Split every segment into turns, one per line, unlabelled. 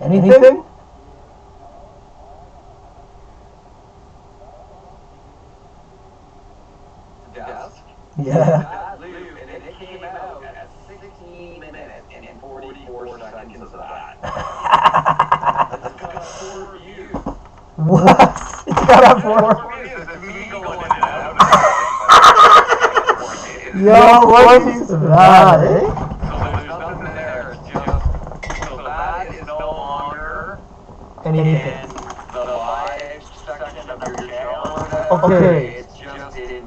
Anything?
Desk?
Yeah.
And it came out at 16 minutes and 44 seconds of that. It's got 4 views.
What? It's got 4
views. It's me going in and out.
Yo, what is that, eh?
So there's nothing there. It's just, so that is no longer
Anything.
in the live section of your channel or whatever.
Okay.
It's just in,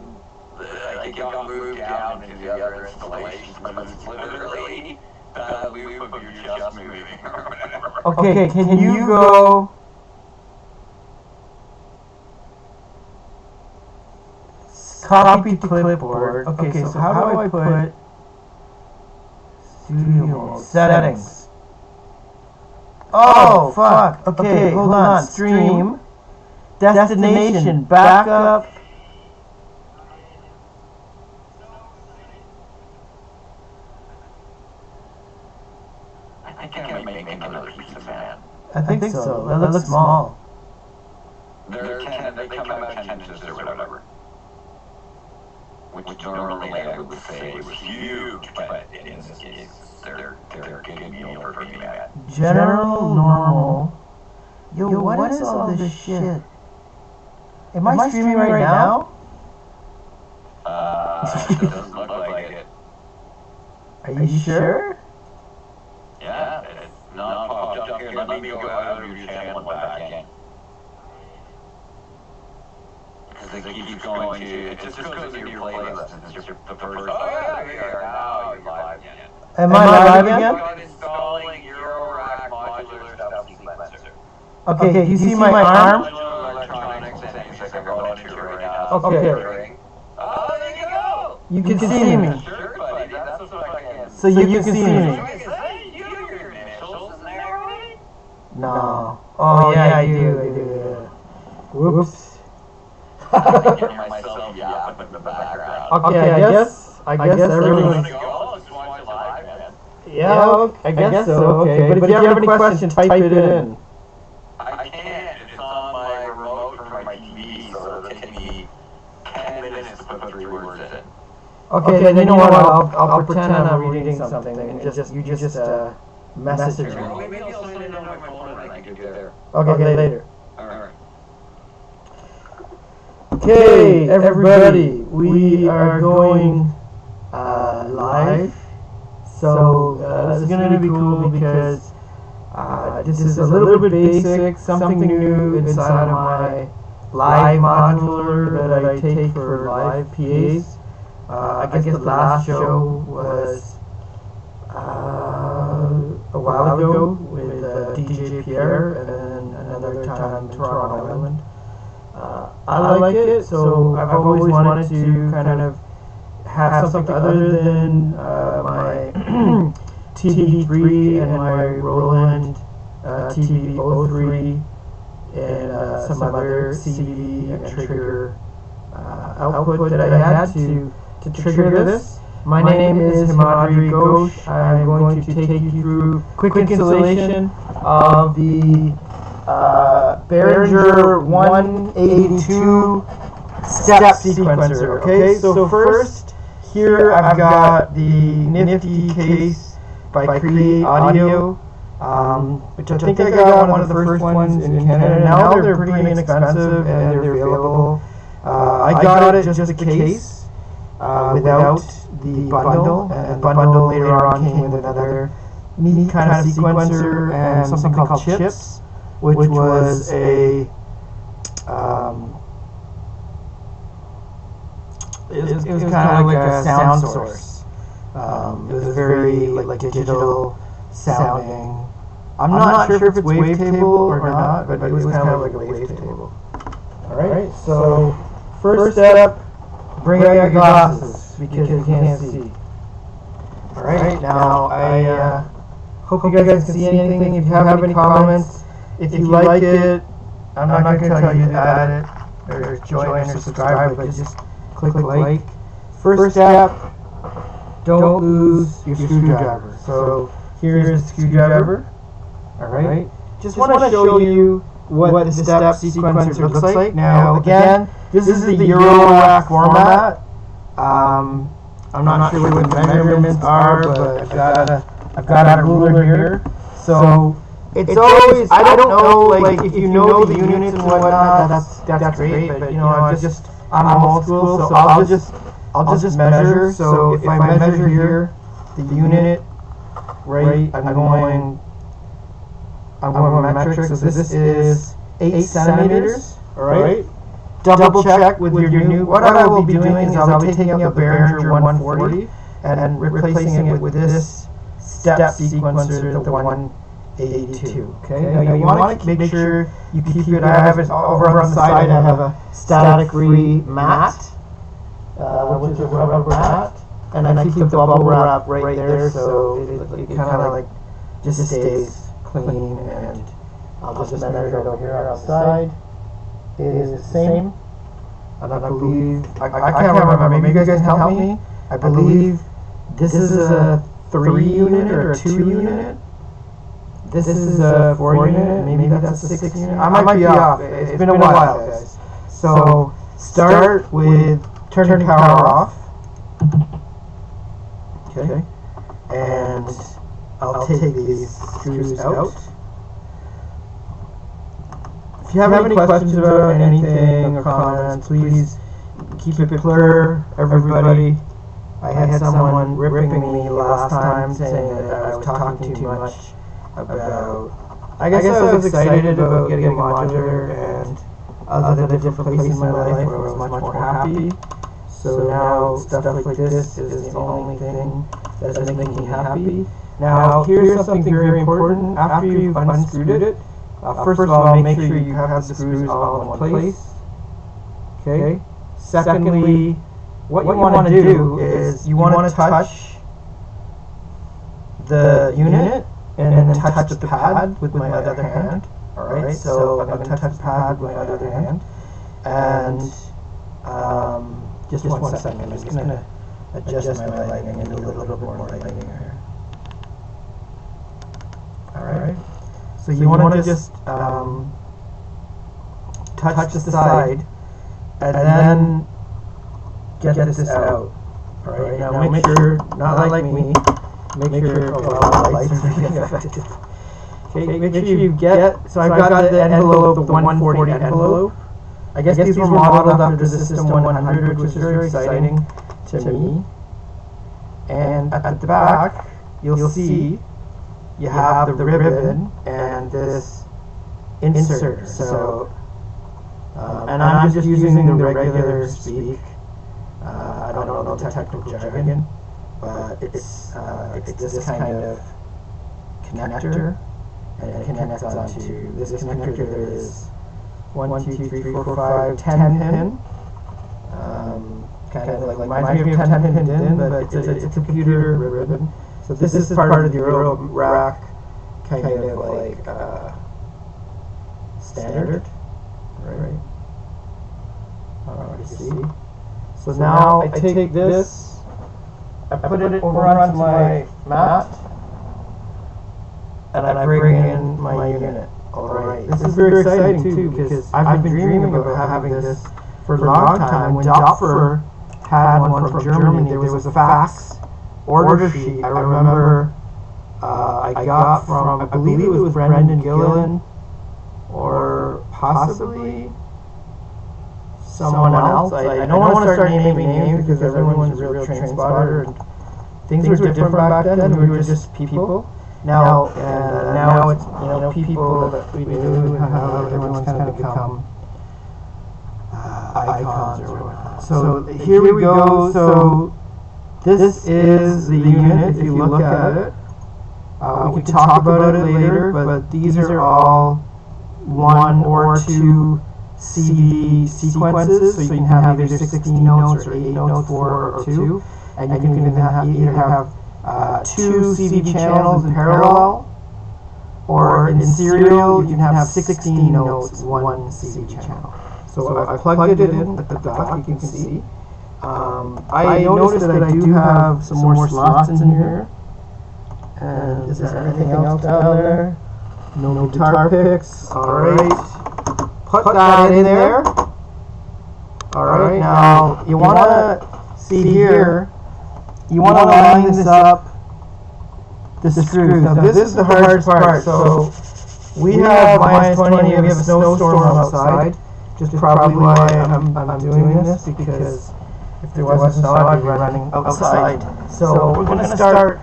like, it got moved down into the other installations, but it's literally that loop of you just moving or whatever.
Okay, can you go... Copy to clipboard. Okay, so how do I put studio mode settings? Oh, fuck. Okay, hold on. Stream, destination, backup.
I can't make another piece of man.
I think so. That looks small.
They come out 10 inches or whatever. Which normally I would say was huge, but in this case, they're good meal for me, man.
General, normal. Yo, what is all this shit? Am I streaming right now?
It doesn't look like it.
Are you sure?
Yeah, it's not popped up here. Let me go out of your channel and back in. Because it keeps going to, it just goes into your playlist. It's just the first, oh yeah, now you're live again.
Am I live again?
I'm installing Eurorack modular stuff sequencer.
Okay, do you see my arm?
Modular electronics and music are going into right now.
Okay.
Oh, there you go!
You can see me.
Sure, buddy, that's what I can.
So you can see me.
Say your initials in there, right?
No. Oh yeah, I do. Whoops.
I can hear myself yapping in the background.
Okay, I guess everyone's... Yeah, I guess so. Okay, but if you have any questions, type it in.
I can't. It's on my remote for my TV, so it'll take me 10 minutes to put 3 words in.
Okay, then you know what? I'll pretend I'm reading something, and you just message me.
Maybe I'll send it on my phone and I can do it there.
Okay, later.
Alright.
Okay, everybody, we are going live. So this is going to be cool because this is a little bit basic, something new inside of my live modular that I take for live PAs. I guess the last show was a while ago with DJ Pierre, and then another time in Toronto Island. I like it, so I've always wanted to kind of have something other than my TV3 and my Roland TV03 and some other CD and trigger output that I had to trigger this. My name is Himadri Ghosh. I'm going to take you through quick installation of the Behringer 182 step sequencer. Okay, so first here I've got the nifty case by Create Audio, which I think I got one of the first ones in Canada. Now they're pretty inexpensive and they're available. I got it just a case without the bundle, and the bundle later on came with another neat kind of sequencer and something called Chips, which was a it was kind of like a sound source. It was very like digital sounding. I'm not sure if it's wavetable or not, but it was kind of like a wavetable. Alright, so first step, bring out your glasses because you can't see. Alright, now I hope you guys can see anything. If you have any comments, if you like it, I'm not going to tell you to add it or join or subscribe, but just click like. First step, don't lose your screwdriver. So here's the screwdriver. Alright, just want to show you what the step sequencer looks like. Now, again, this is the Eurorack format. I'm not sure what the measurements are, but I've got a ruler here. So it's always, I don't know, like if you know the units and whatnot, that's great. But you know, I'm old school, so I'll just measure. So if I measure here the unit, right, I'm going metric. So this is 8 centimeters. All right. Double check with your new. What I will be doing is I'll be taking up the Behringer 140 and replacing it with this step sequencer, the 182. Okay. Now you want to make sure you keep it. I have it over on the side. I have a static-free mat, which is a rubber mat, and I keep the bubble wrap right there, so it kind of like just stays clean. And I'll just measure it over here on the side. It is the same, and I believe, I can't remember, maybe you guys can help me. I believe this is a 3 unit or a 2 unit. This is a 4 unit, maybe that's a 6 unit. I might be off, it's been a while, guys. So start with turning power off. Okay, and I'll take these screws out. If you have any questions about anything or comments, please keep it clear, everybody. I had someone ripping me last time, saying that I was talking too much about... I guess I was excited about getting modular, and other than different places in my life where I was much more happy. So now stuff like this is the only thing that's making me happy. Now here's something very important. After you've unscrewed it, first of all, make sure you have the screws all in one place. Okay. Secondly, what you want to do is you want to touch the unit and then touch the pad with my other hand. Alright, so I'm going to touch the pad with my other hand. And just one second, I'm just going to adjust my lighting and do a little bit more lighting here. Alright. So you want to just touch the side and then get this out. Alright, now make sure, not like me, make sure, oh wow, the lights are really effective. Okay, make sure you get, so I've got the envelope, the 140 envelope. I guess these were modeled after the System 100, which is very exciting to me. And at the back, you'll see you have the ribbon and this insert. So, and I'm just using the regular speak. I don't know the technical jargon, but it's this kind of connector, and it connects onto this connector. There is 1, 2, 3, 4, 5, 10 pin. Kind of like reminds me of 10 pin DIN, but it's a computer ribbon. So this is part of the Eurorack kind of like standard, right? You see. So now I take this, I put it over onto my mat, and I bring in my unit. Alright, this is very exciting too, because I've been dreaming about having this for a long time. When Dopfer had one from Germany, there was a fax order sheet. I remember I got from, I believe it was Brendan Gillen, or possibly someone else. I don't want to start naming names because everyone's a real train spotter, and things were different back then. We were just people. Now it's people that we knew how everyone's kind of become icons or whatnot. So here we go. So this is the unit. If you look at it, we can talk about it later. But these are all 1 or 2 CD sequences. So you can have either 16 notes or 8 notes, 4 or 2, and you can either have 2 CD channels in parallel, or in serial you can have 16 notes, 1 CD channel. So I plugged it in at the back, you can see. I noticed that I do have some more slots in here. And is there anything else down there? No guitar picks. Alright. Put that in there. Alright, now you want to see here, you want to line this up, the screws. Now this is the hardest part. So we have -20, we have a snowstorm outside, which is probably why I'm doing this, because if there wasn't snow, I'd be running outside. So we're going to start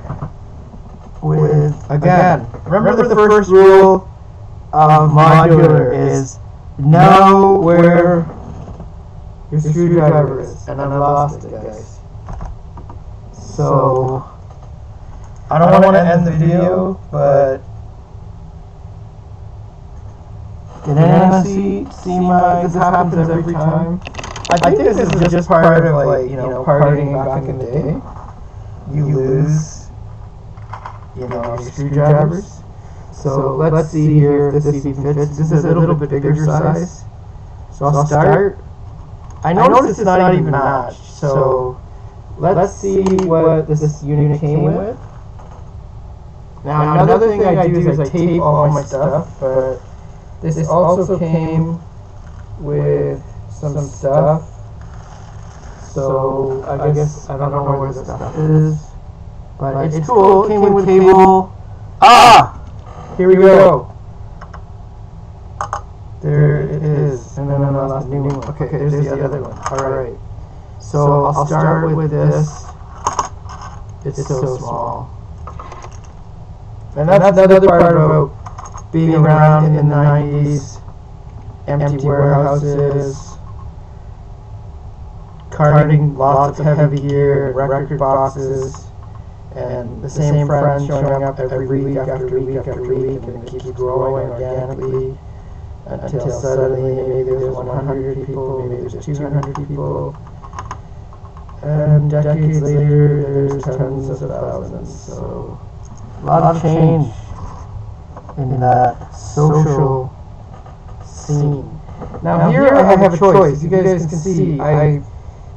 with, again, remember the first rule of modular is know where your screwdriver is, and I lost it, guys. So I don't want to end the video, but did anyone see my? This happens every time. I think this is just part of, like, you know, partying back in the day. You lose, you know, your screwdrivers. So let's see here if this even fits. This is a little bit bigger size. So I'll start. I noticed it's not even matched. So let's see what this unit came with. Now another thing I do is I tape all my stuff, but this also came with some stuff. So I guess I don't know where the stuff is, but it's cool. It came with cable. Ah! Here we go. There it is. And then I lost the new one. Okay, there's the other one. Alright. So I'll start with this. It's so small. And that's another part about being around in the 90s. Empty warehouses. Carting lots of heavy gear, record boxes. And the same friends showing up every week after week after week, and it keeps growing organically until suddenly maybe there's 100 people, maybe there's 200 people, and decades later there's tens of thousands. So a lot of change in that social scene. Now here I have a choice. You guys can see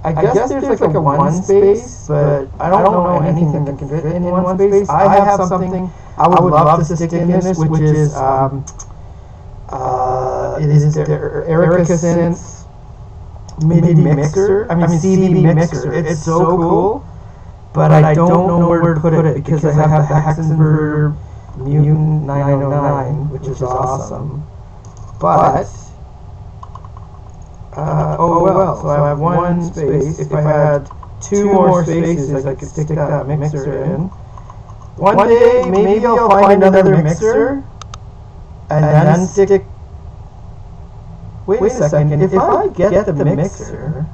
I guess there's like a one space, but I don't know anything that can fit in one space. I have something I would love to stick in this, which is it is the Erica Synth MIDI mixer. I mean CDB mixer. It's so cool, but I don't know where to put it because I have the Hexenberg Mutant 909, which is awesome. But oh well, so I have one space. If I had two more spaces, I could stick that mixer in. One day, maybe I'll find another mixer, and then stick... Wait a second, if I get the mixer,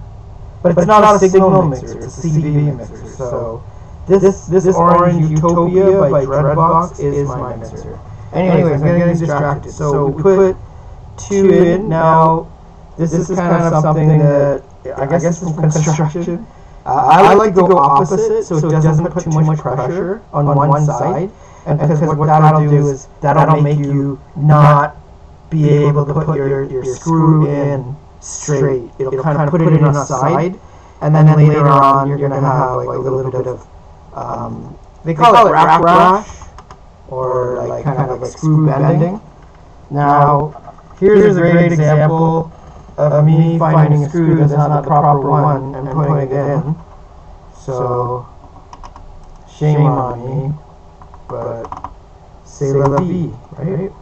but it's not a signal mixer, it's a CDB mixer, so this orange Utopia by Dreadbox is my mixer. Anyways, I'm getting distracted. So we put two in. Now, this is kind of something that, I guess from construction, I like to go opposite so it doesn't put too much pressure on one side. And because what that'll do is that'll make you not be able to put your screw in straight. It'll kind of put it in on a side, and then later on you're going to have like a little bit of, they call it rack rash, or like kind of like screw bending. Now, here's a great example of me finding a screw that's not the proper one and putting it in. So, shame on me, but c'est la vie, right?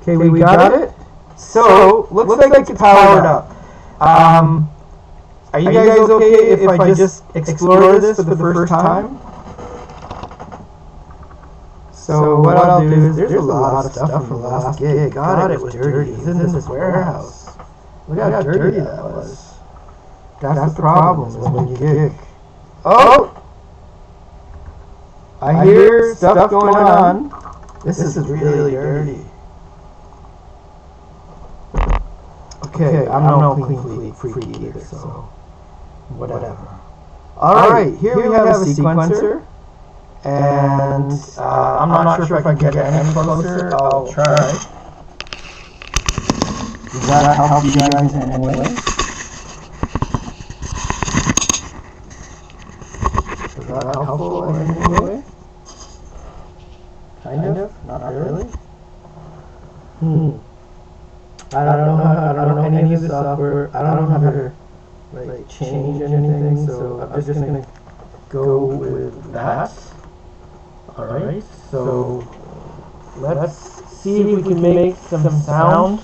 Okay, we got it. So, looks like it's powered up. Are you guys okay if I just explore this for the first time? So what I'll do is, there's a lot of stuff from the last gig. God, it was dirty. It's in this warehouse. Look how dirty that was. That's the problem when you gig. Oh! I hear stuff going on. This is really dirty. Okay, I'm no clean freak either, so whatever. Alright, here we have a sequencer. And I'm not sure if I can get any closer. I'll try. Does that help you guys in any way? Is that helpful in any way? Kind of? Not really? of this software. I don't know how to like change anything, so I'm just gonna go with that. Alright, so let's see if we can make some sound.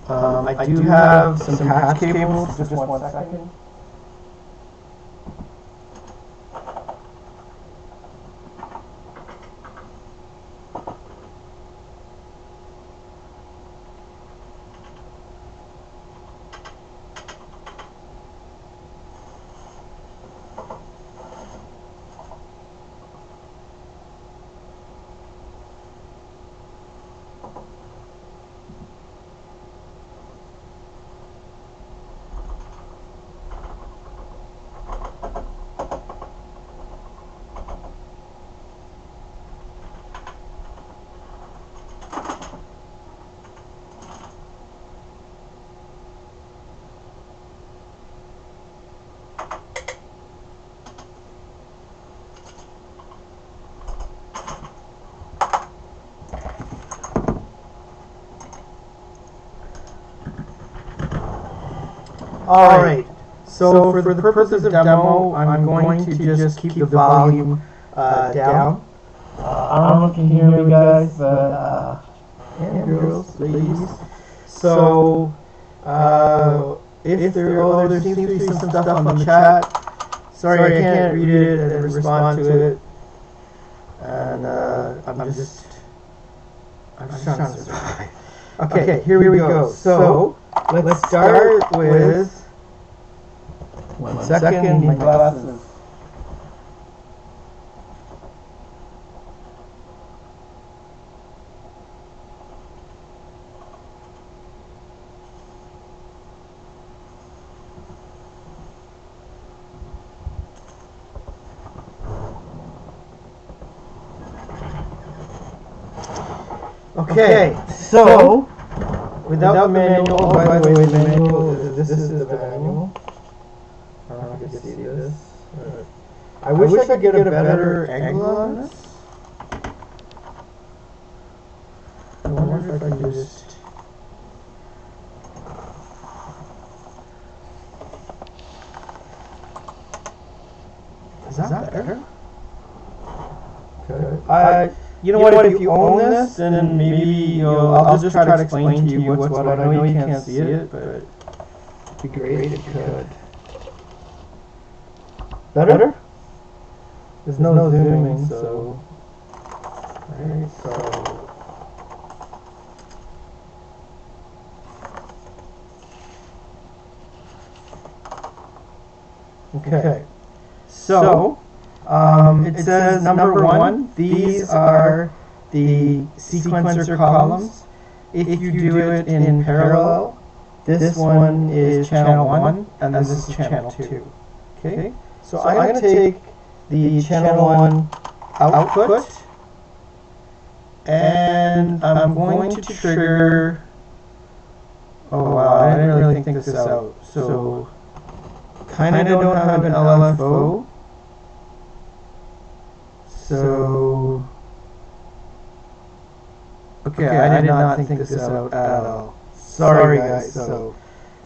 I do have some patch cables, just one second. Alright, so for the purpose of demo, I'm going to just keep the volume down. I don't know if you can hear me, guys, but and girls, ladies. So if there seems to be some stuff on the chat. Sorry, I can't read it and respond to it. And I'm just trying to survive. Okay, here we go. So let's start with. One second, my glasses. Okay, so without the manual, oh, by the way, the manual, this is the manual. I don't know if you can see this. I wish I could get a better angle on this. I wonder if I can just... Is that better? Okay. You know what, if you own this, then maybe I'll just try to explain to you what's what. I know you can't see it, but it'd be great if you could. Better? There's no zooming, so... Right, so... Okay. So, it says number 1, these are the sequencer columns. If you do it in parallel, this one is channel 1, and this is channel 2. Okay? So I'm going to take the channel 1 output, and I'm going to trigger... Oh wow, I didn't really think this out. So, kind of don't have an LFO. So, okay, I did not think this out at all. Sorry guys. So,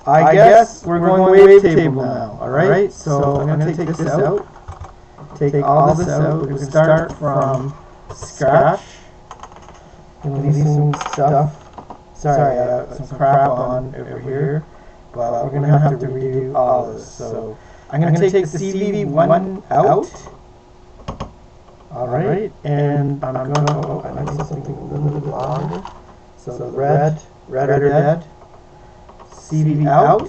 I guess we're going wavetable now, alright? So, I'm going to take this out. Take all this out. We're going to start from scratch. I'm going to leave some stuff. Sorry, I have some crap on over here. But we're going to have to redo all this. So, I'm going to take the CV1 out. Alright, and I'm going to, I need something a little bit longer. So the red or dead, CV out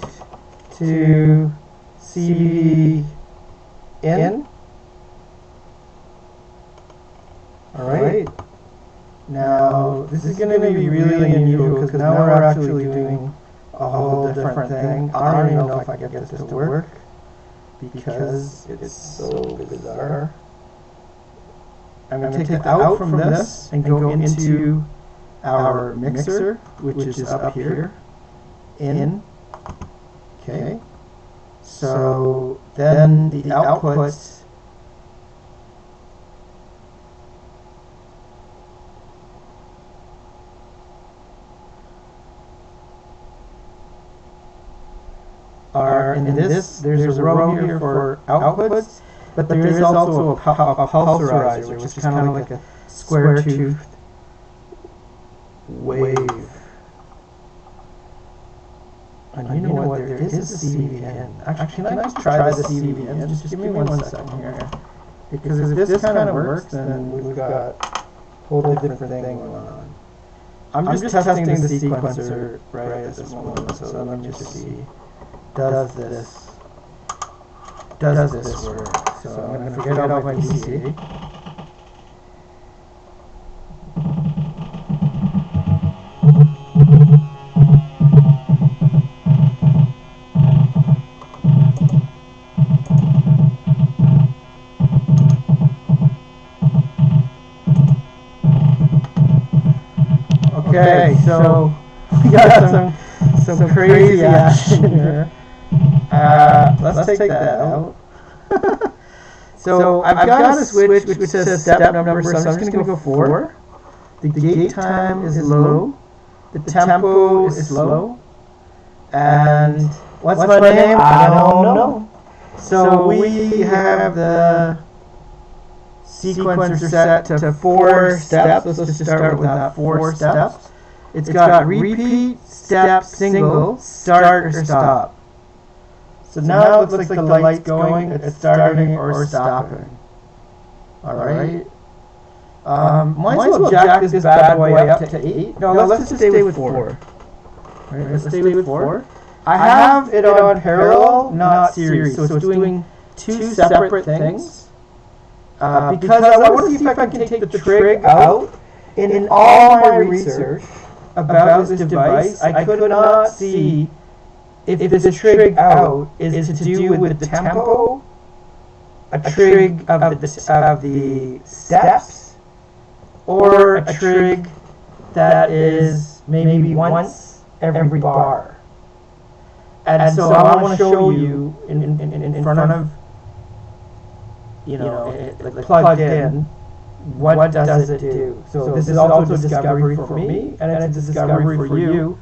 to CV in. Alright, now this is going to be really unusual because now we're actually doing a whole different thing. I don't even know if I can get this to work because it's so bizarre. I'm going to take the out from this and go into our mixer, which is up here, in. Okay. So then the outputs in this, there's a row here for outputs, but there is also a pulsarizer, which is kind of like a square-toothed wave. And you know what, there is a CVN. Actually, can I just try the CVN? Just give me 1 second here. Because if this kind of works, then we've got a whole different thing going on. I'm just testing the sequencer right at this moment, so let me just see. Does this work? So I'm going to forget about my DC. Okay, so we got some crazy action here. Let's take that out. So I've got a switch which says step number, so I'm just going to go 4. The gate time is low. The tempo is low. And what's my name? I don't know. So we have the sequencer set to 4 steps. Let's just start with that 4 steps. It's got repeat, step, single, start or stop. So now it looks like the light's going, it's starting or stopping. Alright. Might as well jack this bad boy up to 8. No, let's just stay with 4. Alright, let's stay with 4. I have it on parallel, not series, so it's doing 2 separate things. Because I want to see if I can take the trig out. In all my research about this device, I could not see if the trig out is to do with the tempo, a trig of the steps, or a trig that is maybe once every bar. And so I want to show you in front of, you know, like plugged in, what does it do? So this is also a discovery for me, and it's a discovery for you,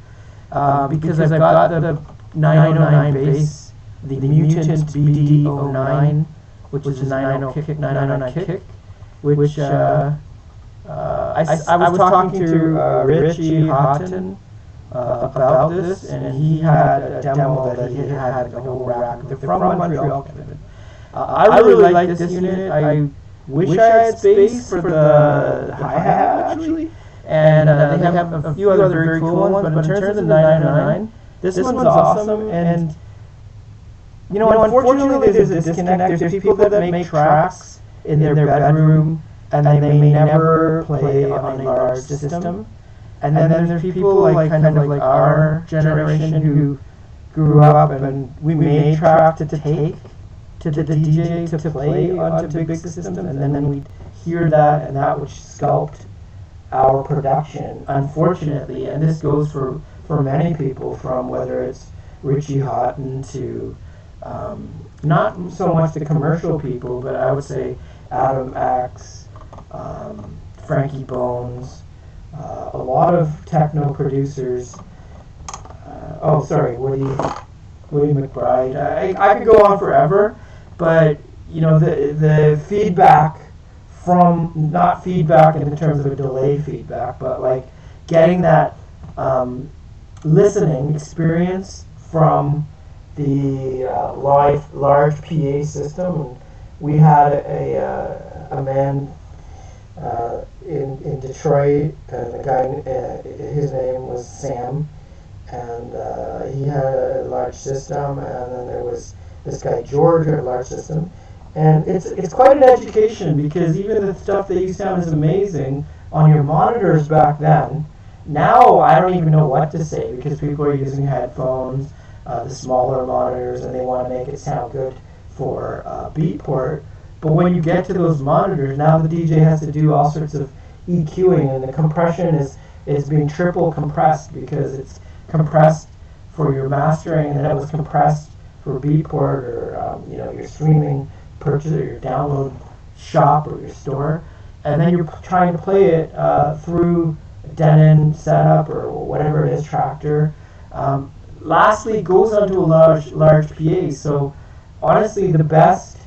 because I've got the 909 bass, the Mutant BD09, which is a 909 kick, which I was talking to Richie Hawtin about this, and he had a demo that he had a whole rack. They're from Montreal, Canada. I really like this unit. I wish I had space for the hi-hat, actually. And they have a few other very cool ones, but in terms of the 909, this one's awesome. And, you know, unfortunately, there's a disconnect. There's people that make tracks in their bedroom, and they may never play on a large system. And then there's people like kind of like our generation who grew up and we made tracks to take to the DJ to play onto big systems, and then we'd hear that, and that would sculpt our production, unfortunately. And this goes for many people, from whether it's Richie Hawtin to not so much the commercial people, but I would say Adam X, Frankie Bones, a lot of techno producers. Woody McBride. I could go on forever. But, you know, the feedback from, not feedback in terms of a delayed feedback, but like getting that listening experience from the large PA system. And we had a man in Detroit, and a guy, his name was Sam, and he had a large system, and then there was this guy George had a large system, and it's quite an education, because even the stuff that used to sound is amazing on your monitors back then, now I don't even know what to say, because people are using headphones, the smaller monitors, and they want to make it sound good for Beatport. But when you get to those monitors, now the DJ has to do all sorts of EQing, and the compression is being triple compressed, because it's compressed for your mastering, and then it was compressed for Beatport, or your streaming purchase, or your download shop, or your store, and then you're trying to play it through Denon setup or whatever it is, Tractor. lastly goes onto a large PA. So honestly, the best,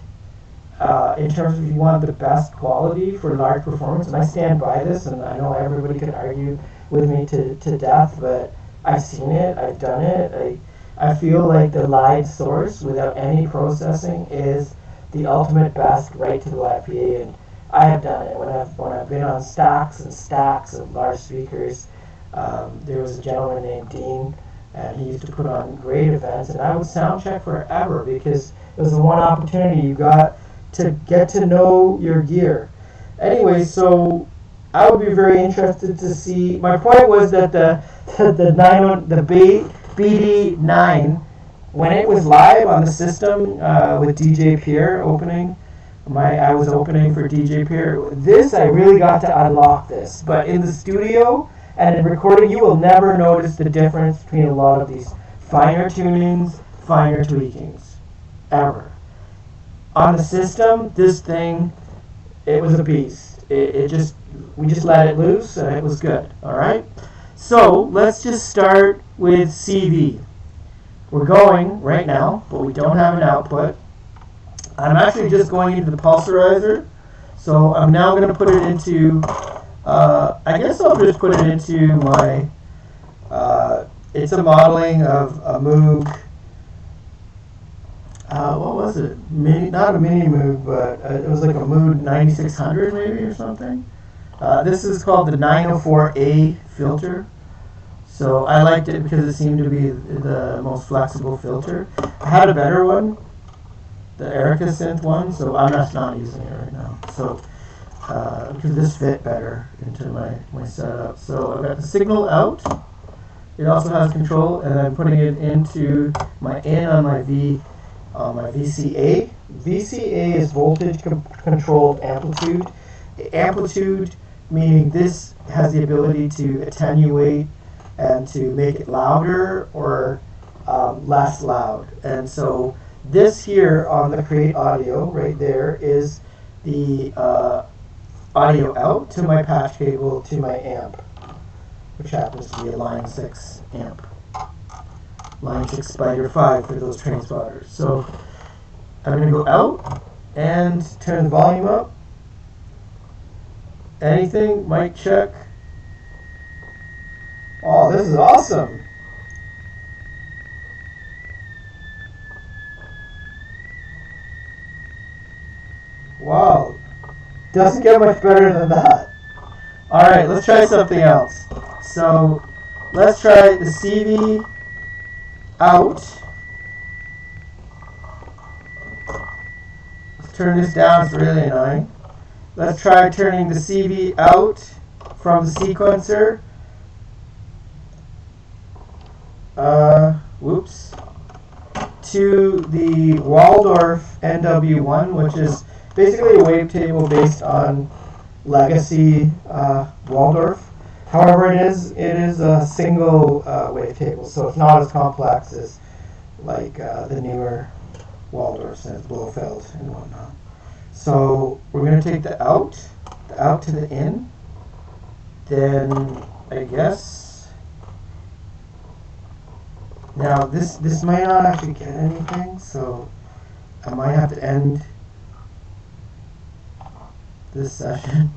in terms of if you want the best quality for large performance, and I stand by this, and I know everybody could argue with me to death, but I've seen it, I've done it. I feel like the live source without any processing is the ultimate best right to the live PA, and I have done it when I've been on stacks and stacks of large speakers. There was a gentleman named Dean, and he used to put on great events, and I would sound check forever because it was the one opportunity you got to get to know your gear. Anyway, so I would be very interested to see. My point was that the BD9, when it was live on the system with DJ Pierre opening, I was opening for DJ Pierre. This I really got to unlock this, but in the studio and in recording, you will never notice the difference between a lot of these finer tunings, finer tweakings, ever. On the system, this thing, it was a beast. We just let it loose, and it was good. All right. So let's just start with CV. We're going right now, but we don't have an output. I'm actually just going into the pulsarizer, so I'm now going to put it into. I guess I'll just put it into my. It's a modeling of a Moog. What was it? Not a mini Moog, but it was like a Moog 9600 maybe or something. This is called the 904A filter. So I liked it because it seemed to be the most flexible filter. I had a better one, the Erica Synth one, so I'm just not using it right now. So because this fit better into my setup. So I've got the signal out. It also has control, and I'm putting it into my in on my VCA. VCA is voltage controlled amplitude. Amplitude meaning this has the ability to attenuate and to make it louder or less loud. And so this here on the Create Audio right there is the audio out to my patch cable to my amp, which happens to be a Line 6 amp. Line 6 Spider 5 for those train spotters. So I'm going to go out and turn the volume up. Anything? Mic check. Oh, this is awesome. Wow. Doesn't get much better than that. Alright, let's try something else. So, let's try the CV out. Let's turn this down, it's really annoying. Let's try turning the CV out from the sequencer. To the Waldorf NW1, which is basically a wavetable based on legacy Waldorf. However, it is a single wavetable, so it's not as complex as like the newer Waldorfs and Blofeld and whatnot. So we're going to take the out to the in. Then I guess. Now this might not actually get anything, so I might have to end this session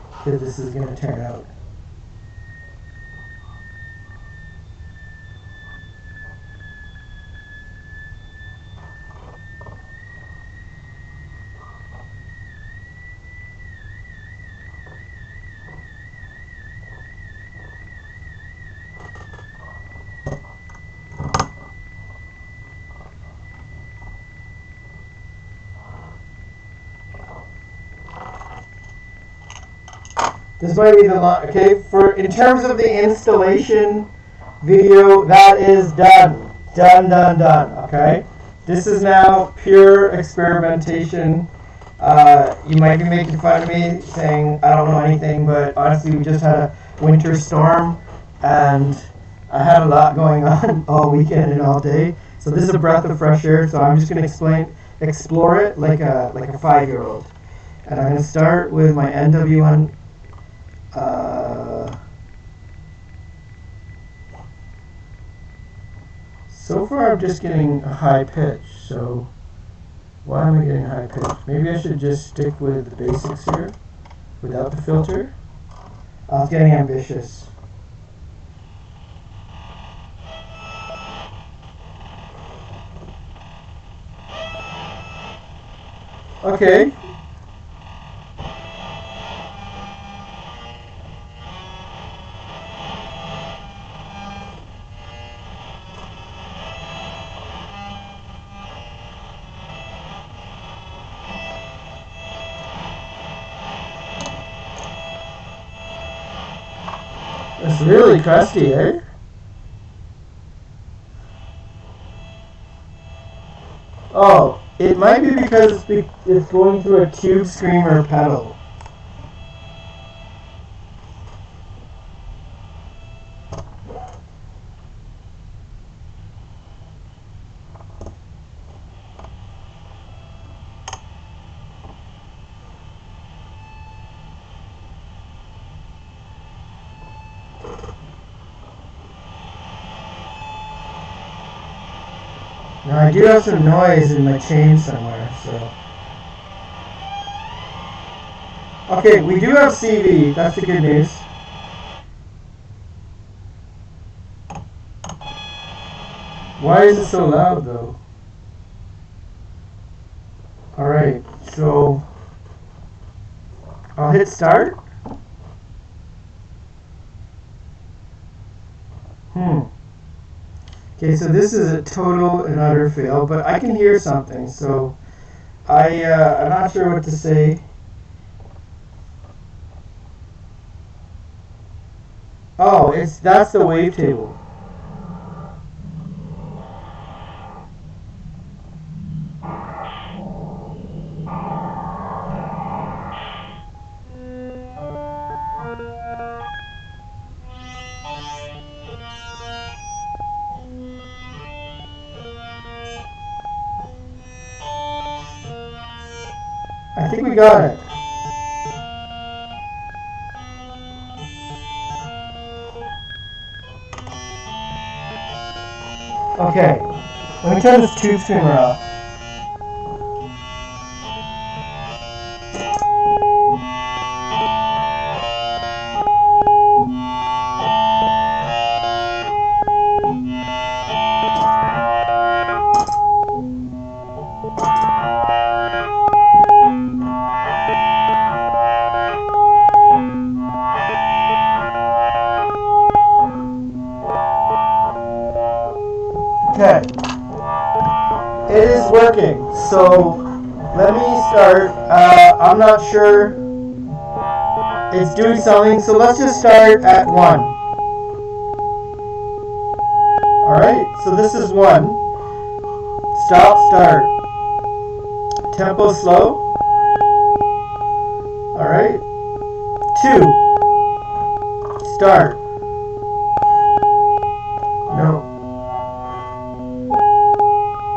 because this is going to turn out. This might be the okay. In terms of the installation video, that is done. Okay, this is now pure experimentation. You might be making fun of me, saying I don't know anything, but honestly, we just had a winter storm, and I had a lot going on all weekend and all day. So this is a breath of fresh air. So I'm just going to explore it like a 5-year-old, and I'm going to start with my NW1. So far I'm just getting a high pitch, so why am I getting high pitch? Maybe I should just stick with the basics here without the filter. I was getting ambitious. Okay. It's really crusty, eh? Oh, it might be because it's going through a tube screamer pedal. Now I do have some noise in my chain somewhere, so. Okay, we do have CV, that's the good news. Why is it so loud though? Alright, so I'll hit start. Okay, so this is a total and utter fail, but I can hear something, so I'm not sure what to say. Oh, that's the wavetable. I think we got it. Okay, let me turn this tube screamer off. Okay, it is working, so let me start. I'm not sure it's doing something, so let's just start at 1. Alright, so this is 1. Stop, start. Tempo slow. Alright. 2. Start. No.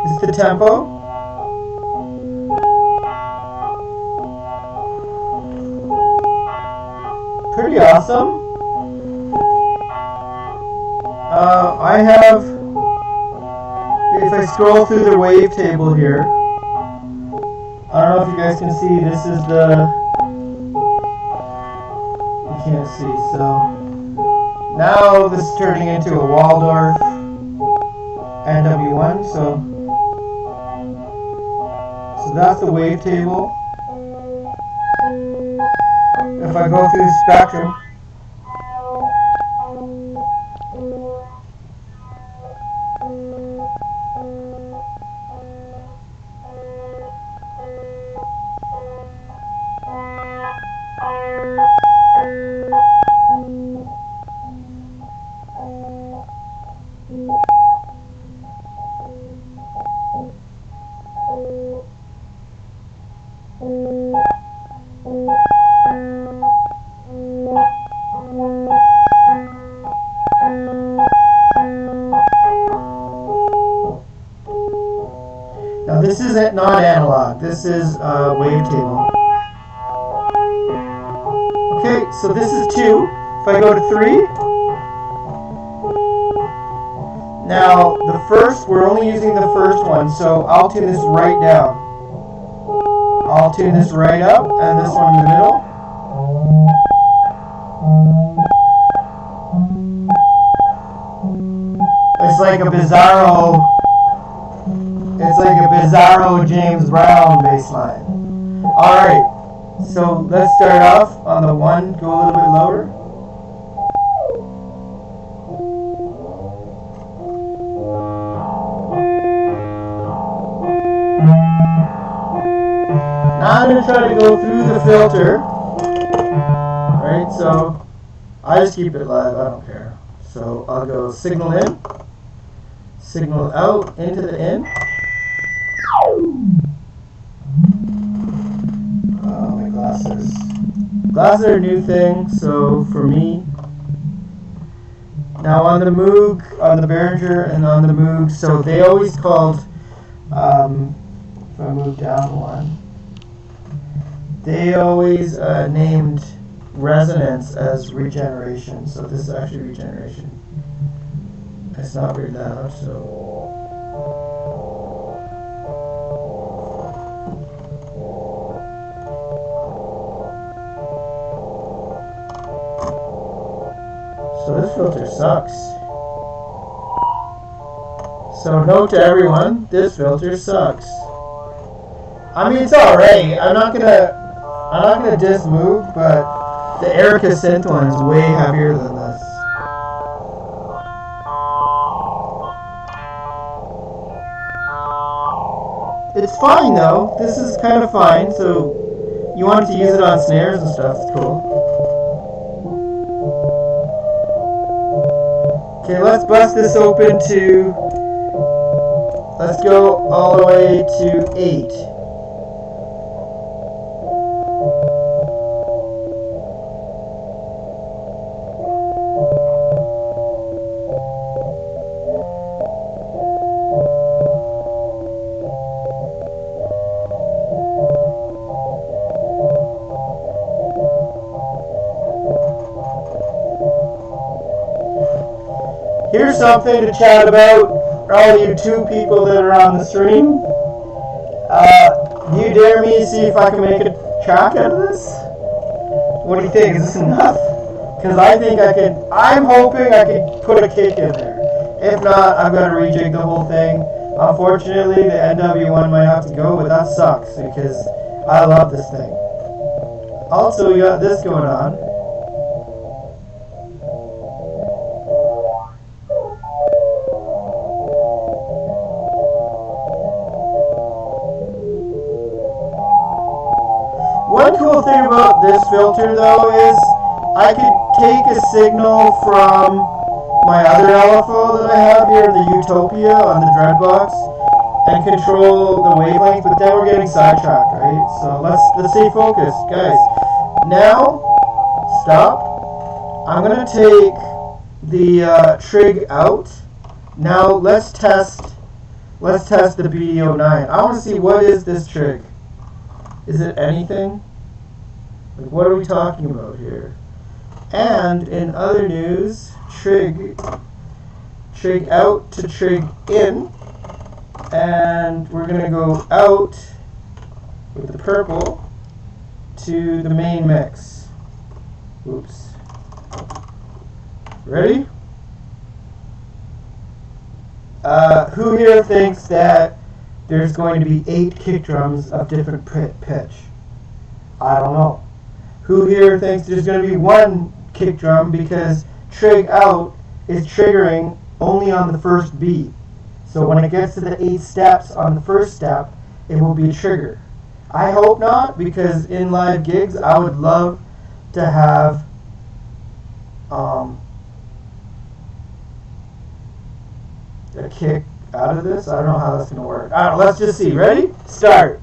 Is the tempo? Pretty awesome. I have, if I scroll through the wavetable here, I don't know if you guys can see, this is the, you can't see, so now this is turning into a Waldorf NW1, so that's the wavetable. If I go through the spectrum, now this is not analog, this is wavetable. Okay, so this is 2. If I go to 3, Now, we're only using the first one, so I'll tune this right down. I'll tune this right up, and this one in the middle. It's like a bizarro James Brown bass line. Alright, so let's start off on the 1, go a little bit lower. Now I'm going to try to go through the filter. Right, so I just keep it live, I don't care. So I'll go signal in, signal out into the in. Oh, my glasses. Glasses are a new thing, so for me. Now on the Moog, on the Behringer and on the Moog, so they always called, if I move down one, they always named resonance as regeneration, so this is actually regeneration. It's not very loud, so. So this filter sucks. So note to everyone, this filter sucks. I mean, it's alright. I'm not gonna diss Moog, but the Erica synth one is way heavier than this. It's fine though. This is kind of fine. So you wanted to use it on snares and stuff. It's cool. Okay, let's bust this open to. Let's go all the way to 8. Here's something to chat about, all you 2 people that are on the stream. Do you dare me to see if I can make a track out of this? What do you think? Is this enough? Because I think I could, I'm hoping I could put a kick in there. If not, I'm going to rejig the whole thing. Unfortunately, the NW1 might have to go, but that sucks because I love this thing. Also, you got this going on. One cool thing about this filter though is I could take a signal from my other LFO that I have here, the Utopia on the Dreadbox, and control the wavelength, but then we're getting sidetracked, right? So let's stay focused, guys. Now, stop. I'm gonna take the trig out. Now let's test the BDO9. I want to see, what is this trig? Is it anything? Like, what are we talking about here? And in other news, trig out to trig in, and we're going to go out with the purple to the main mix. Oops. Ready? Who here thinks that there's going to be 8 kick drums of different pitch? I don't know. Who here thinks there's going to be 1 kick drum because trig out is triggering only on the first beat? So when it gets to the 8 steps on the first step, it will be a trigger. I hope not, because in live gigs, I would love to have a kick out of this. I don't know how that's going to work. I don't know, let's just see. Ready? Start.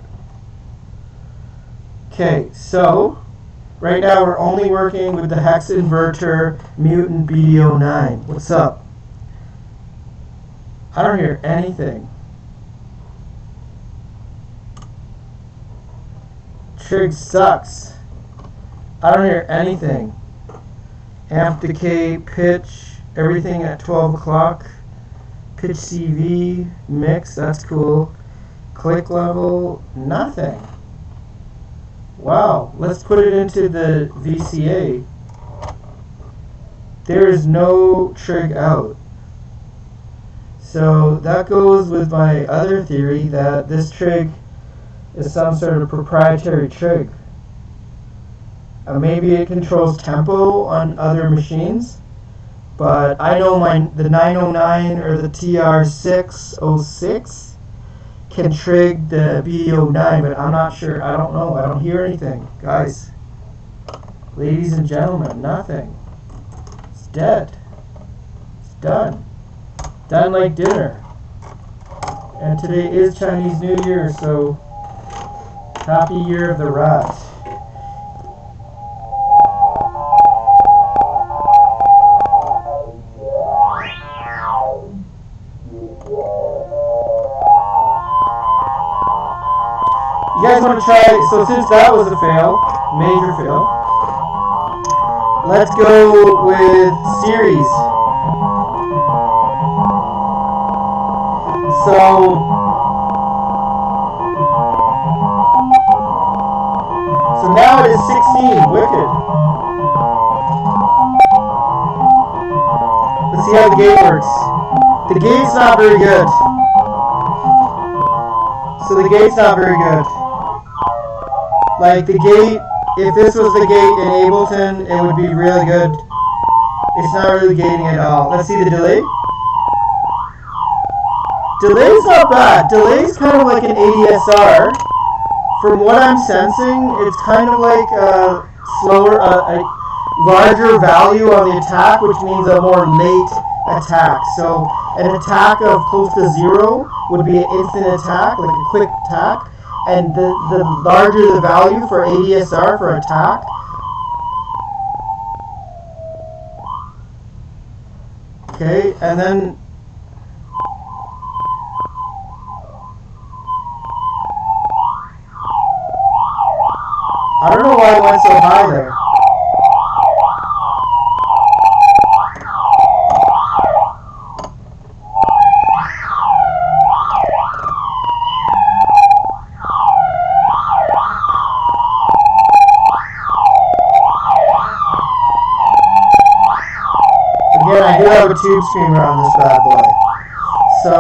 Okay, so right now we're only working with the Hex Inverter Mutant BDO9. What's up? I don't hear anything. Trig sucks. I don't hear anything. Amp decay, pitch, everything at 12 o'clock. pitch CV, mix, that's cool. Click level, nothing. Wow, let's put it into the VCA. There is no trig out. So that goes with my other theory that this trig is some sort of proprietary trig. Maybe it controls tempo on other machines, but I know the 909 or the TR606 can trig the BD09, but I'm not sure. I don't know. I don't hear anything. Guys, ladies and gentlemen, nothing. It's dead. It's done. Done like dinner. And today is Chinese New Year, so happy Year of the Rat. You guys want to try, so since that was a fail, major fail, let's go with series. So now it is 16, wicked. Let's see how the gate works. The gate's not very good. So the gate's not very good. Like the gate, if this was the gate in Ableton, it would be really good. It's not really gating at all. Let's see the delay. Delay's not bad. Delay's kind of like an ADSR. From what I'm sensing, it's kind of like a slower, a larger value on the attack, which means a more late attack. So an attack of close to 0 would be an instant attack, like a quick attack. And the larger the value for ADSR for attack, okay, and then I don't know why it went so high there. I do have a tube screamer on this bad boy, so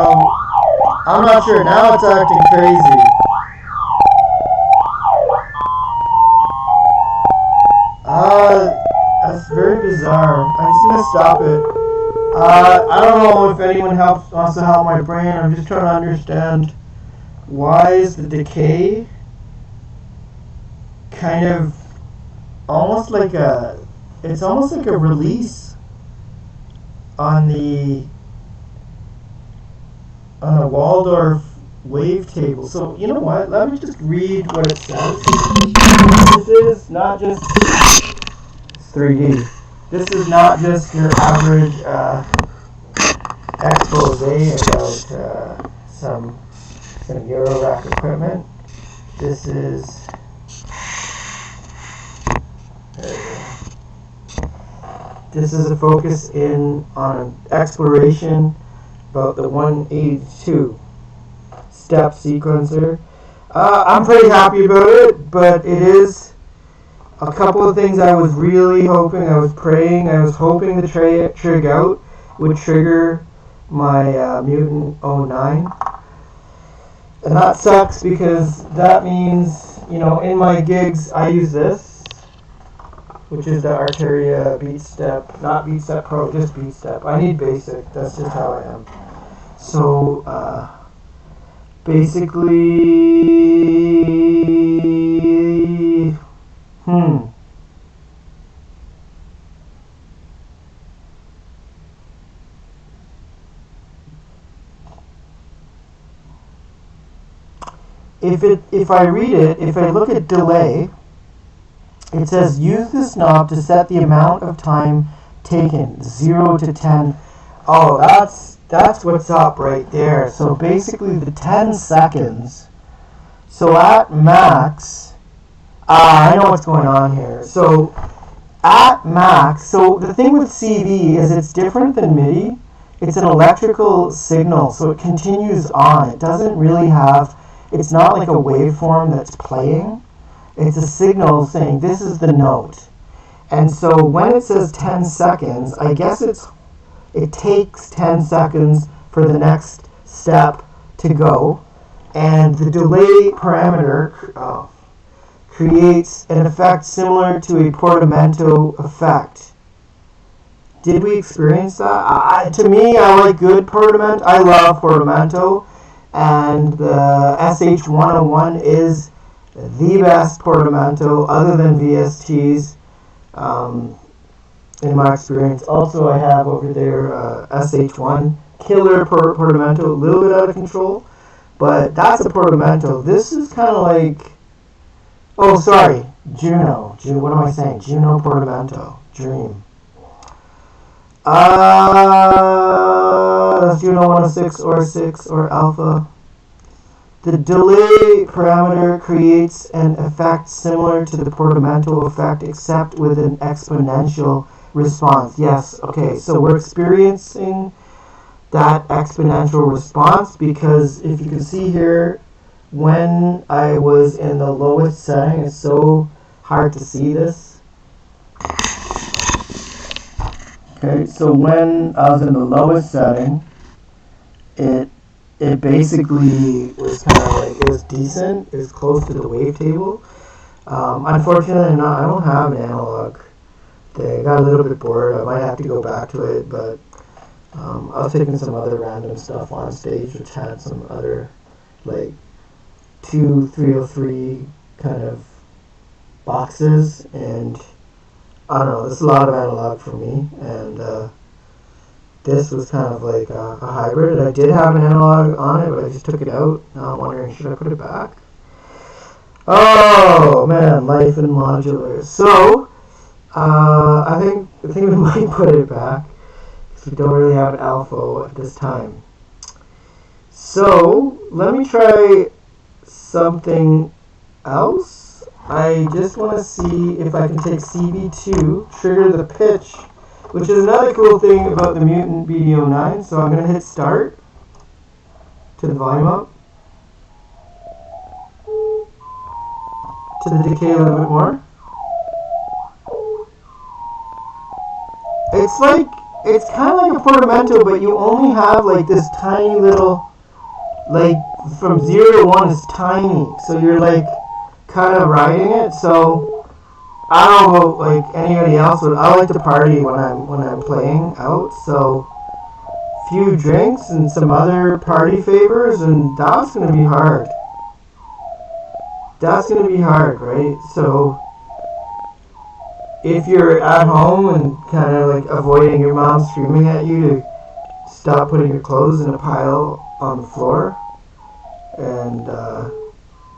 I'm not sure. Now it's acting crazy. That's very bizarre. I'm just gonna stop it. I don't know if anyone wants to help my brain. I'm just trying to understand why is the decay kind of almost like it's almost like a release on a Waldorf wavetable. So you know what? Let me just read what it says. This is not just 3D. This is not just your average expose about some Eurorack equipment. This is This is a focus on an exploration about the 182 step sequencer. I'm pretty happy about it, but it is a couple of things I was really hoping, I was praying, I was hoping the trig out would trigger my Mutant 09. And that sucks because that means, in my gigs I use this, which is the Arteria Beat Step, not Beat Step Pro, just Beat Step. I need basic, that's just how I am. So, basically, if I read it, if I look at delay, it says use this knob to set the amount of time taken, 0 to 10. Oh, that's what's up right there. So basically the 10 seconds. So at max, I know what's going on here. So at max, so the thing with CV is it's different than MIDI. it's an electrical signal, so it continues on. It doesn't really have, it's not like a waveform that's playing. It's a signal saying this is the note. And so when it says 10 seconds, I guess it takes 10 seconds for the next step to go. And the delay parameter creates an effect similar to a portamento effect. Did we experience that? To me, I like good portamento. I love portamento. And the SH101 is the best portamento other than VSTs in my experience. Also, I have over there SH1, killer portamento, a little bit out of control, but that's a portamento. This is kind of like, oh sorry, Juno. What am I saying? Juno portamento, Dream. That's Juno 106 or 6 or Alpha. The delay parameter creates an effect similar to the portamento effect, except with an exponential response. Yes, okay, so we're experiencing that exponential response because if you can see here, when I was in the lowest setting, it's so hard to see this. Okay, so when I was in the lowest setting, it basically was kind of like, it was decent, it was close to the wavetable. Unfortunately, I don't have an analog thing. I got a little bit bored, I might have to go back to it, but I was taking some other random stuff on stage which had some other, like, 2303 kind of boxes, and I don't know, there's a lot of analog for me, and this was kind of like a hybrid. I did have an analog on it, but I just took it out. Now I'm wondering, should I put it back? Oh man, life in modular. So I think we might put it back because we don't really have an alpha at this time. So let me try something else. I just want to see if I can take CV2, trigger the pitch, which is another cool thing about the Mutant BD09. So I'm going to hit start, to the volume up, to the decay a little bit more. It's kind of like a portamento, but you only have like this tiny little, like from 0 to 1 is tiny. So you're like kind of riding it. So I don't know about like anybody else, but I like to party when I'm playing out. So few drinks and some other party favors, and that's gonna be hard. That's gonna be hard, right? So if you're at home and kind of like avoiding your mom screaming at you to stop putting your clothes in a pile on the floor, and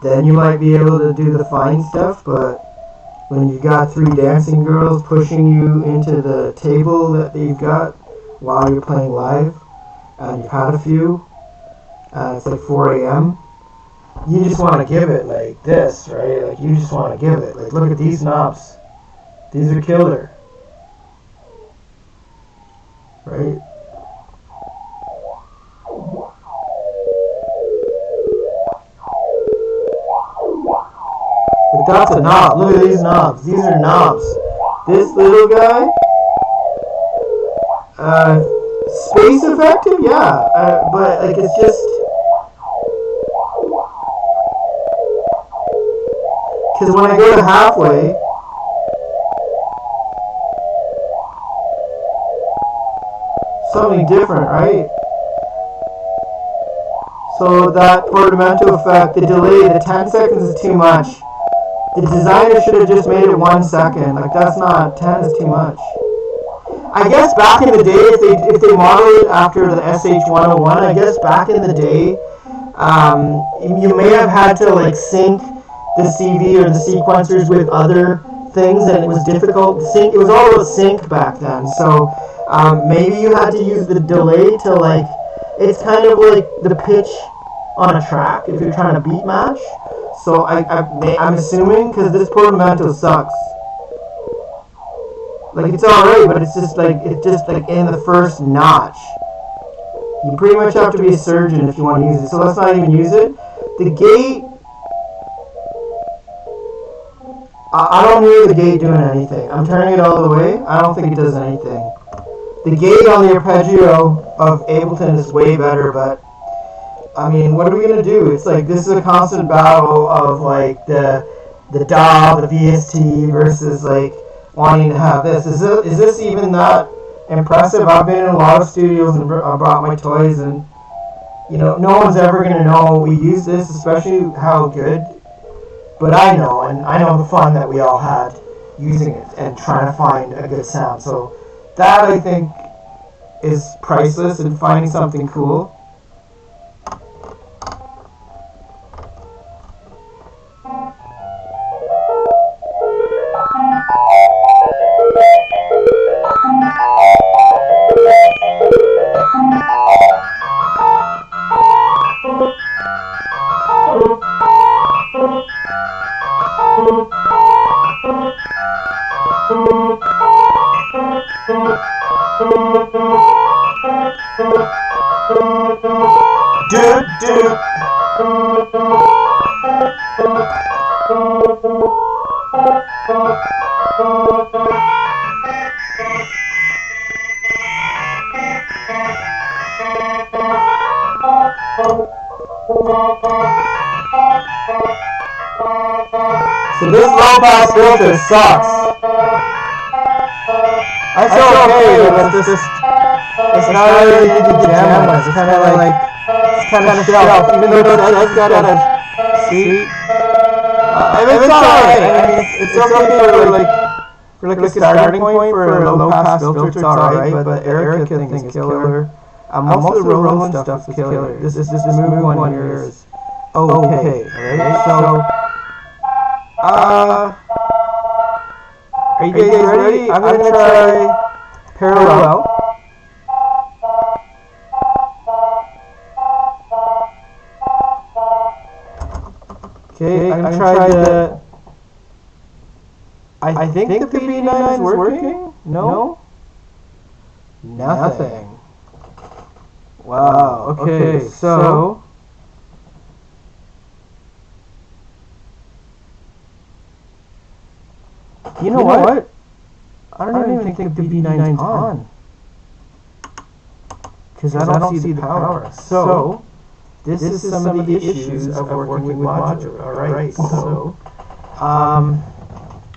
then you might be able to do the fine stuff, but when you got 3 dancing girls pushing you into the table that you've got while you're playing live, and you've had a few, and it's like 4 a.m., you just want to give it like this, right? Like you just want to give it. Like look at these knobs. These are killer. Right? But that's a knob. Look at these knobs. These are knobs. This little guy, space effective, yeah. But like it's just, because when I go to halfway, something different, right? So that portamento effect, the delay, the 10 seconds is too much. The designer should have just made it 1 second. Like that's not, 10 is too much. I guess back in the day, if they modeled it after the SH101, I guess back in the day, you may have had to like sync the CV or the sequencers with other things, and it was difficult to sync. It was all about sync back then. So maybe you had to use the delay to like, it's kind of like the pitch on a track if you're trying to beat match. So I'm assuming, because this portamento sucks. Like it's alright, but it's just like in the first notch. You pretty much have to be a surgeon if you want to use it. So let's not even use it. The gate, I don't hear the gate doing anything. I'm turning it all the way. I don't think it does anything. The gate on the arpeggio of Ableton is way better, but I mean, what are we gonna do? It's like this is a constant battle of like the DAW, the VST versus like wanting to have this. Is this even that impressive? I've been in a lot of studios and brought my toys, and you know, no one's ever gonna know we use this, especially how good. But I know, and I know the fun that we all had using it and trying to find a good sound. So that I think is priceless, and finding something cool. So this low-pass filter sucks. That's okay, but it's not really easy to jam with. It's kind of shelf, even though it's got a seat. It's alright. I mean, it's okay for like a starting point for a low-pass filter. It's alright, but the Erica thing is killer. Most of the Roland stuff is killer. This Moog one here is okay. Alright, so are you guys ready? I'm gonna try parallel. Okay, I'm gonna try the. I think the B9 is working. No? Nothing. Wow. Okay, so. You know what? I don't even think the B9's on. Because I don't see the power. So, this is some of the issues of working with Modular. Alright, so,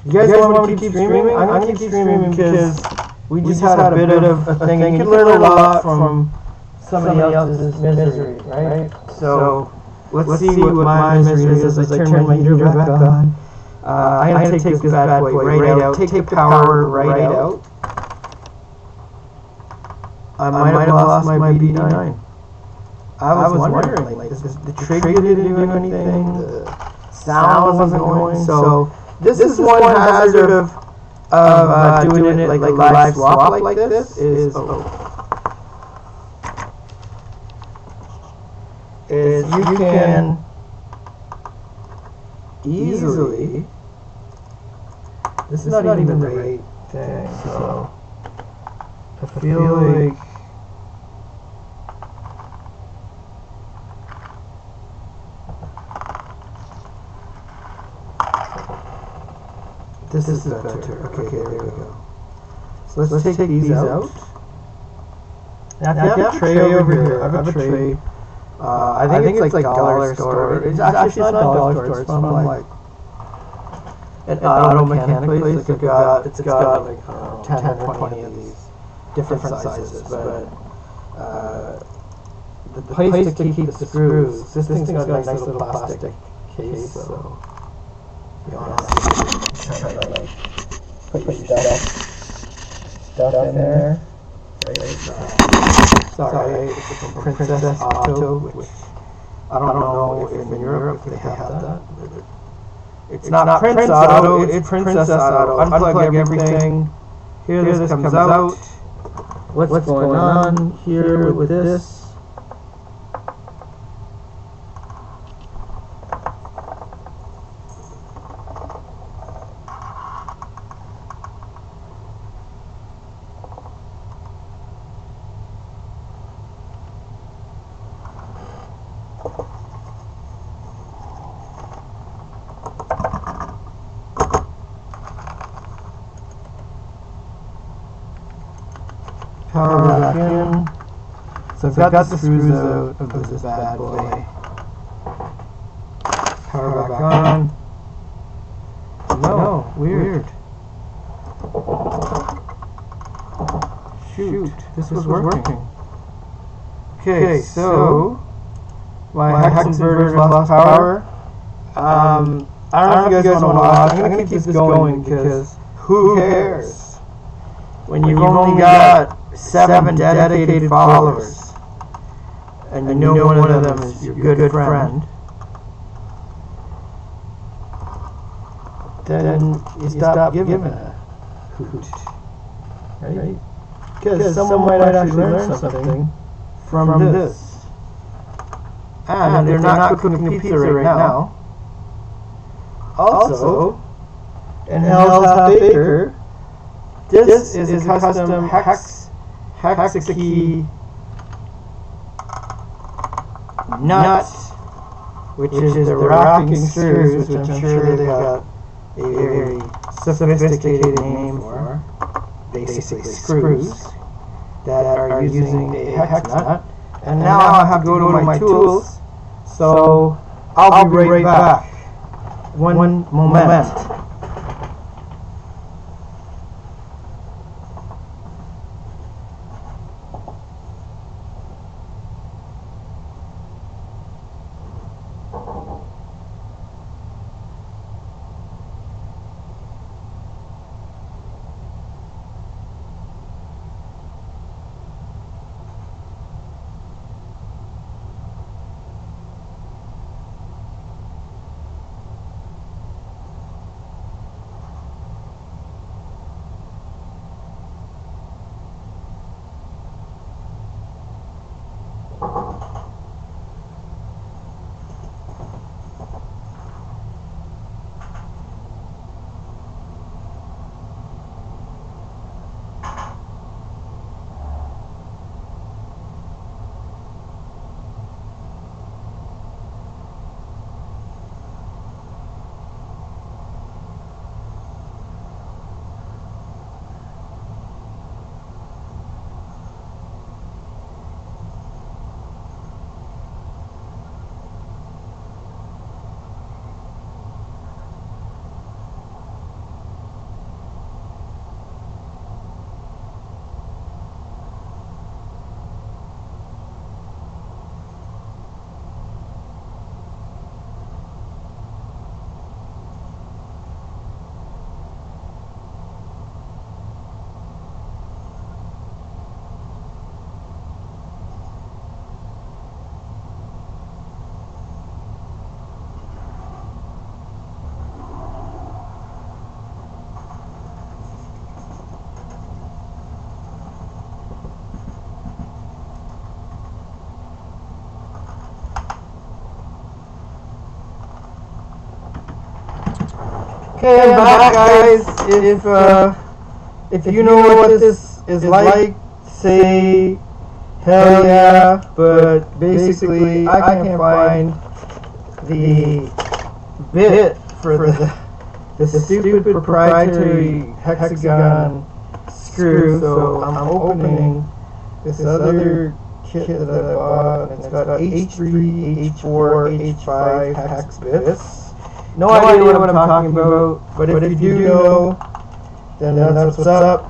you guys want me to keep streaming? I'm going to keep streaming because we just had a bit of a thing. And you can learn a lot from somebody else's misery, right? So, let's see what my misery is as I turn my heater back on. I'm going to take this bad boy right out, take the power right out. I might have lost my B9. I was wondering, like, the trigger didn't do anything, the sound wasn't going, so this is one hazard of doing it like a live swap like this, is you can easily, this is not even the right thing, so I feel like this is better. Okay, there we go. So let's take these out. Now, I have a tray over here. I have a tray. I think it's like dollar store. It's actually not dollar store. It's from like an auto mechanic place. Like it's got like 10 or 20 of these different sizes. But the place to keep the screws. This thing's got a nice little plastic case. So you try to like put your stuff in there. Sorry, it's from Princess Auto, which I don't know if in Europe if they have that. It's not Prince Auto, it's Princess Auto. Unplug everything. Here this comes out. What's going on here with this? back in. So I've got the screws out of this bad boy. Power back on. No, weird. Shoot, this was working. Okay, so my hex inverter's lost power. I don't know if you guys want to watch. I'm going to keep this going because who cares? When you've only got 7 dedicated followers and you know one of them is your good friend, then you stop giving a hoot. Right? Because someone might actually learn something from this. And they're not cooking a pizza right now. Also, in Hell's Half Acre, this is a custom hexakey nut, which is the racking screws, which I'm sure they got a very sophisticated name for. Basically screws that are using a hex nut. And now I have to go to my tools, so I'll be right back. One moment. Okay, I'm back, guys. If you know what this is like, say hell yeah, but basically I can't find the bit for the stupid proprietary hexagon screw, so I'm opening this other kit that I bought, and it's got H3, H4, H5 hex bits. No idea what I'm talking about, but if you do know, then that's what's up.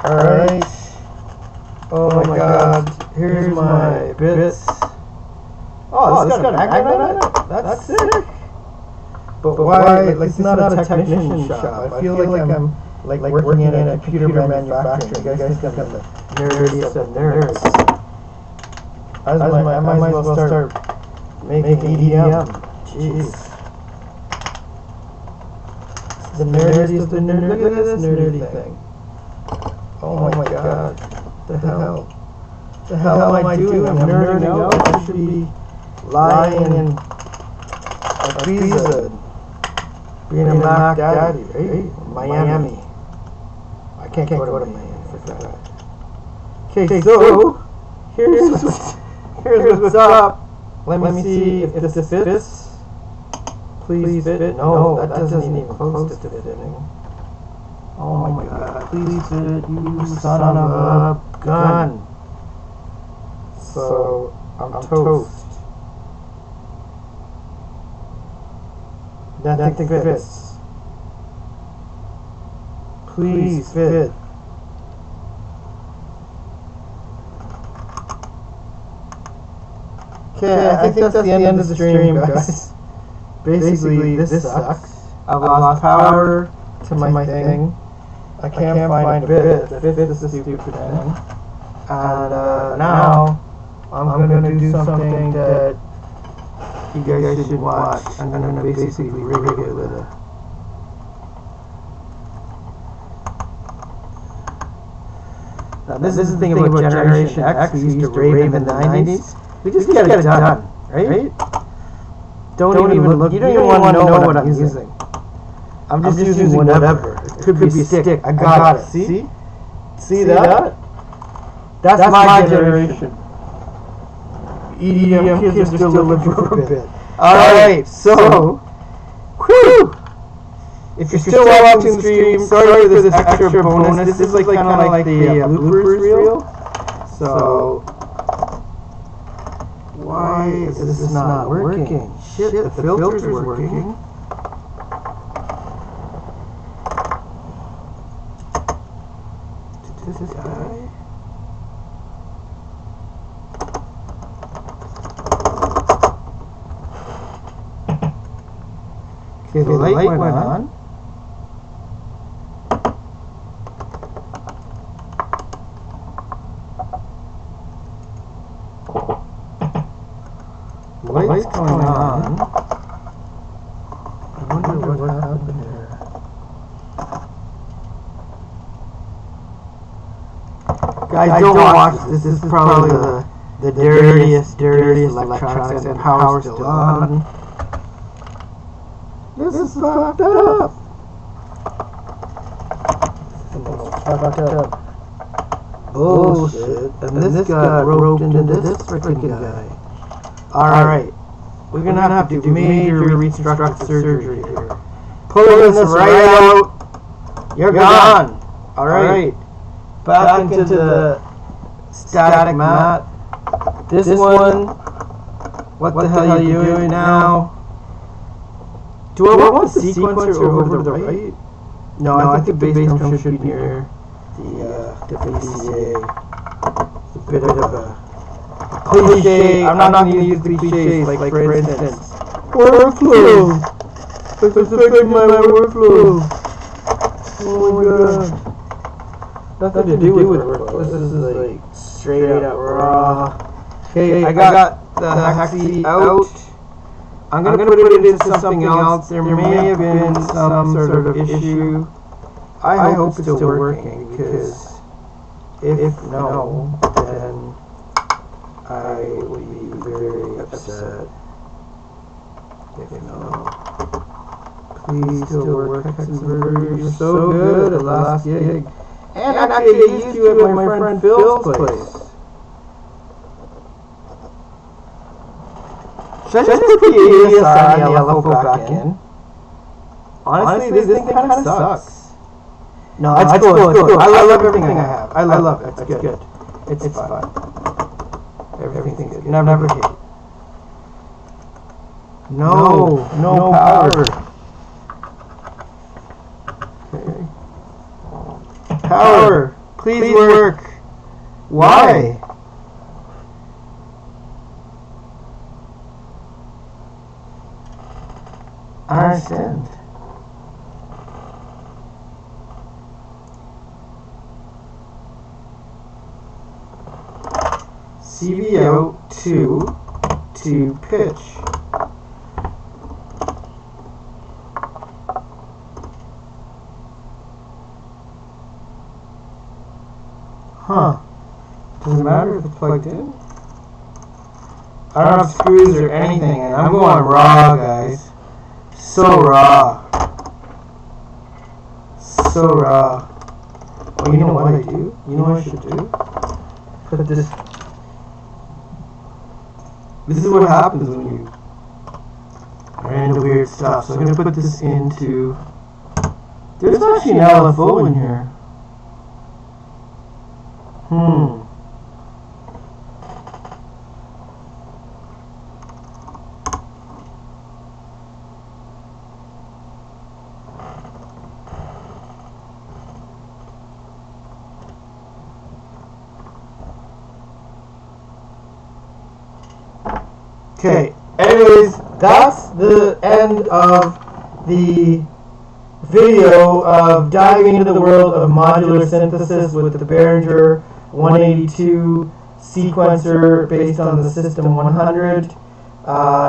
Alright. Oh my god. Here's my bits. Oh, this got a magnet on it? That's sick. But why? Like, it's not a technician shop. I feel like I'm working in a computer manufacturing. You guys think I'm the nerdiest of nerds. I might as well start making EDM. Jeez. The nerdiest of the nerds. Look at this nerdy thing. Oh my god. What the hell? What the hell am I doing? I'm nerding out. I should be lying in Ibiza, being a Mac daddy, right? Miami. I can't go to Miami for that. Okay, so here's what's up. Let me see if this fits. Please fit. No, that doesn't even close to fitting. Oh my god, please fit, you son of a gun. So, I'm toast. Nothing fits. Please fit. Okay, I think that's the end of the stream, guys. Basically, this sucks. I've lost power to my thing. I can't find a bit that fits the stupid thing. And now, I'm gonna do something that you guys should watch. I'm gonna basically rig it with a... Now, this is the thing about Generation X. We used to rave in the 90s. We just get it done, right? Don't even look. You don't even want to know what I'm using. I'm just using whatever. It could be a stick. I got it. See that? That's my generation. EDM kids are still living for a bit. Alright, so, whew! If you're still watching the stream, sorry for this extra bonus. This is like kind of like the bloopers reel. So, why is this not working? Shit, the filter's working. This guy. Okay, the light went on. Light's going on. I wonder what happened here. Guys, don't watch this. This is probably the dirtiest electronics, and power's still on. This is fucked up. Bullshit. And this got roped into this freaking guy. Alright. We're gonna have to do major reconstructive surgery here. Pulling this right out. You're gone. Alright. Back into the static mat. This one. What the hell are you doing now? Do I want the sequencer over to the right? No, I think the bass drum should be near the PCA. It's a bit of a cliche. I'm not going to use the cliches, like for instance, workflow. It's affecting my workflow. Oh my god. Nothing to do with workflow. This is like straight up raw. Okay, I got the hexy out. I'm going to put it into something else. There may have been some sort of issue. I hope it's still working, because if no, then I would be very upset. If no. Please still work, Hexenberger. You're so good at last gig. And actually, I used you at my friend Phil's place. Should I just put the ASR and the LFO back in? Honestly, this thing kind of sucks. No, it's cool, it's cool. I love everything I have. I love it. It's good. It's fun. Everything's good. Never hate. No power. Okay. Power, please work. Why? I understand. CBO to pitch. Huh. Doesn't matter if it's plugged in. I don't have screws or anything, and I'm going raw, guys. So raw. So raw. Oh, you know what I do? You know what I should do? Put this. This is what happens when you are into weird stuff. So I'm going to put this into There's actually an LFO in here. Okay, anyways, that's the end of the video of diving into the world of modular synthesis with the Behringer 182 sequencer based on the System 100.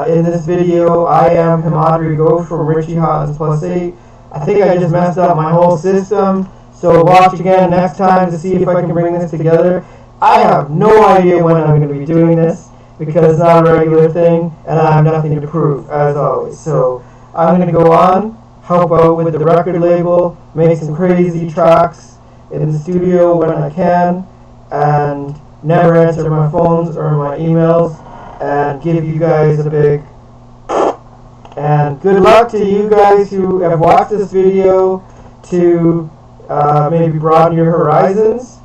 In this video, I am Himadri Ghosh from Richie Hawtin's +8. I think I just messed up my whole system, so watch again next time to see if I can bring this together. I have no idea when I'm going to be doing this, because it's not a regular thing, and I have nothing to prove, as always. So I'm going to go on, help out with the record label, make some crazy tracks in the studio when I can, and never answer my phones or my emails, and give you guys a big... And good luck to you guys who have watched this video to maybe broaden your horizons.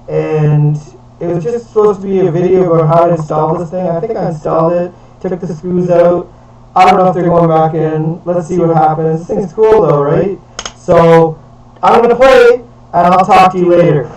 And it was just supposed to be a video about how to install this thing. I think I installed it, took the screws out. I don't know if they're going back in. Let's see what happens. This thing's cool though, right? So I'm going to play, and I'll talk to you later.